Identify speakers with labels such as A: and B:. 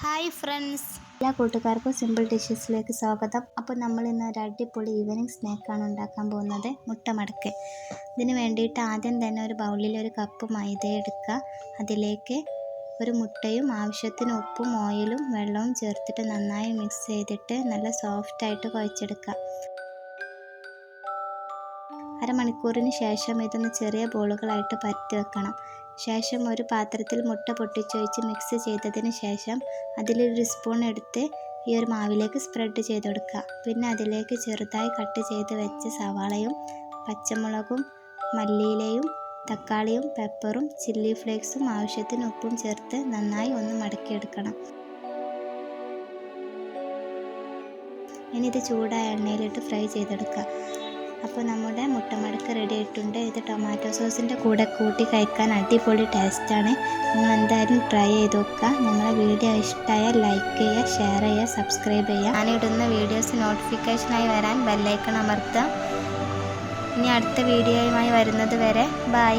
A: Hi friends, എല്ലാ കൂട്ടുകാർക്കും simple ഡിഷസിലേക്ക് സ്വാഗതം. അപ്പോൾ നമ്മൾ ഇന്ന് ഒരു അടിപൊളി ഈവനിങ് സ്നാക്കാണ് ഉണ്ടാക്കാൻ പോകുന്നത്, മുട്ട മടക്ക്. ഇതിന് വേണ്ടിയിട്ട് ആദ്യം തന്നെ ഒരു ബൗളിൽ ഒരു കപ്പ് മൈദ എടുക്കുക. അതിലേക്ക് ഒരു മുട്ടയും ആവശ്യത്തിന് ഉപ്പും ഓയിലും വെള്ളവും ചേർത്തിട്ട് നന്നായി മിക്സ് ചെയ്തിട്ട് നല്ല സോഫ്റ്റായിട്ട് കുഴച്ചെടുക്കുക. അരമണിക്കൂറിന് ശേഷം ഇതൊന്ന് ചെറിയ ബോളുകളായിട്ട് പരത്തി വെക്കണം. ശേഷം ഒരു പാത്രത്തിൽ മുട്ട പൊട്ടിച്ചൊഴിച്ച് മിക്സ് ചെയ്തതിന് ശേഷം അതിലൊരു സ്പൂൺ എടുത്ത് ഈ ഒരു മാവിലേക്ക് സ്പ്രെഡ് ചെയ്ത് കൊടുക്കുക. പിന്നെ അതിലേക്ക് ചെറുതായി കട്ട് ചെയ്ത് വെച്ച സവാളയും പച്ചമുളകും മല്ലിയിലയും തക്കാളിയും പെപ്പറും ചില്ലി ഫ്ലേക്സും ആവശ്യത്തിന് ഉപ്പും ചേർത്ത് നന്നായി ഒന്ന് മടക്കിയെടുക്കണം. ഇനി ഇത് ചൂടായ എണ്ണയിലിട്ട് ഫ്രൈ ചെയ്തെടുക്കുക. അപ്പോൾ നമ്മുടെ മുട്ട മടക്ക് റെഡി ആയിട്ടുണ്ട്. ഇത് ടൊമാറ്റോ സോസിൻ്റെ കൂടെ കൂട്ടി കഴിക്കാൻ അടിപൊളി ടേസ്റ്റാണ്. നിങ്ങൾ എന്തായാലും ട്രൈ ചെയ്ത് നോക്കുക. നിങ്ങളെ വീഡിയോ ഇഷ്ടമായാൽ ലൈക്ക് ചെയ്യുക, ഷെയർ ചെയ്യുക, സബ്സ്ക്രൈബ് ചെയ്യുക. ഞാനിടുന്ന വീഡിയോസ് നോട്ടിഫിക്കേഷനായി വരാൻ ബെല്ലൈക്കൺ അമർത്തുക. ഇനി അടുത്ത വീഡിയോയുമായി വരുന്നത് വരെ ബൈ.